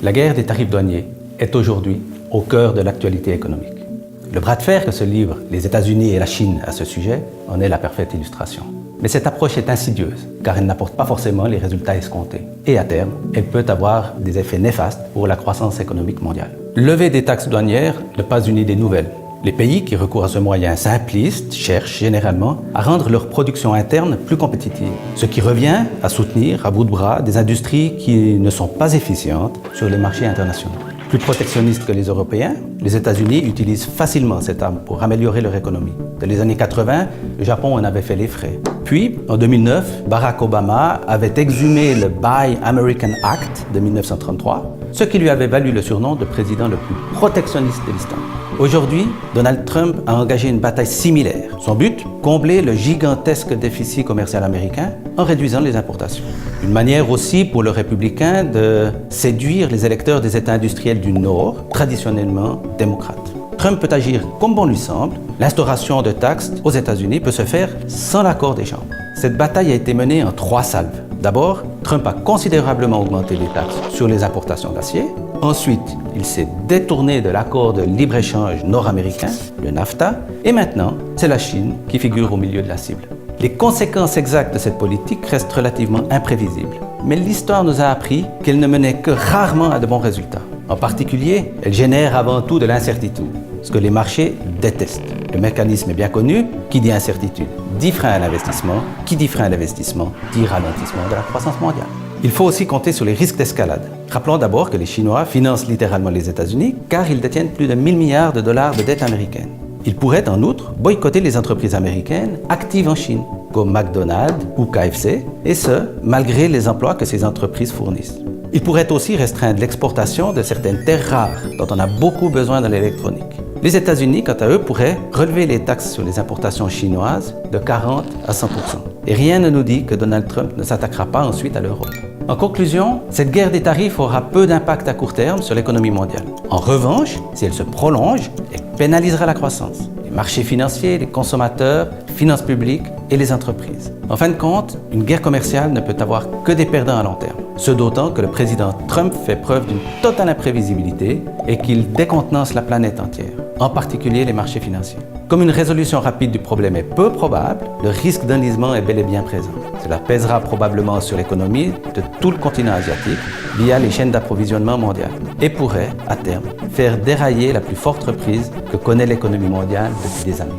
La guerre des tarifs douaniers est aujourd'hui au cœur de l'actualité économique. Le bras de fer que se livrent les États-Unis et la Chine à ce sujet en est la parfaite illustration. Mais cette approche est insidieuse, car elle n'apporte pas forcément les résultats escomptés. Et à terme, elle peut avoir des effets néfastes pour la croissance économique mondiale. Lever des taxes douanières n'est pas une idée nouvelle. Les pays qui recourent à ce moyen simpliste cherchent généralement à rendre leur production interne plus compétitive, ce qui revient à soutenir à bout de bras des industries qui ne sont pas efficientes sur les marchés internationaux. Plus protectionnistes que les Européens, les États-Unis utilisent facilement cette arme pour améliorer leur économie. Dans les années 80, le Japon en avait fait les frais. Puis, en 2009, Barack Obama avait exhumé le Buy American Act de 1933, ce qui lui avait valu le surnom de président le plus protectionniste de l'histoire. Aujourd'hui, Donald Trump a engagé une bataille similaire. Son but, combler le gigantesque déficit commercial américain en réduisant les importations. Une manière aussi pour le républicain de séduire les électeurs des États industriels du Nord, traditionnellement démocrates. Trump peut agir comme bon lui semble. L'instauration de taxes aux États-Unis peut se faire sans l'accord des chambres. Cette bataille a été menée en 3 salves. D'abord, Trump a considérablement augmenté les taxes sur les importations d'acier. Ensuite, il s'est détourné de l'accord de libre-échange nord-américain, le NAFTA, et maintenant, c'est la Chine qui figure au milieu de la cible. Les conséquences exactes de cette politique restent relativement imprévisibles, mais l'histoire nous a appris qu'elle ne menait que rarement à de bons résultats. En particulier, elle génère avant tout de l'incertitude, ce que les marchés détestent. Le mécanisme est bien connu, qui dit incertitude dit frein à l'investissement, qui dit frein à l'investissement dit ralentissement de la croissance mondiale. Il faut aussi compter sur les risques d'escalade. Rappelons d'abord que les Chinois financent littéralement les États-Unis car ils détiennent plus de 1000 milliards de dollars de dette américaine. Ils pourraient en outre boycotter les entreprises américaines actives en Chine, comme McDonald's ou KFC, et ce, malgré les emplois que ces entreprises fournissent. Ils pourraient aussi restreindre l'exportation de certaines terres rares dont on a beaucoup besoin dans l'électronique. Les États-Unis, quant à eux, pourraient relever les taxes sur les importations chinoises de 40 à 100%. Et rien ne nous dit que Donald Trump ne s'attaquera pas ensuite à l'Europe. En conclusion, cette guerre des tarifs aura peu d'impact à court terme sur l'économie mondiale. En revanche, si elle se prolonge, elle pénalisera la croissance, les marchés financiers, les consommateurs, les finances publiques et les entreprises. En fin de compte, une guerre commerciale ne peut avoir que des perdants à long terme. Ce d'autant que le président Trump fait preuve d'une totale imprévisibilité et qu'il décontenance la planète entière, en particulier les marchés financiers. Comme une résolution rapide du problème est peu probable, le risque d'enlisement est bel et bien présent. Cela pèsera probablement sur l'économie de tout le continent asiatique via les chaînes d'approvisionnement mondiales et pourrait, à terme, faire dérailler la plus forte reprise que connaît l'économie mondiale depuis des années.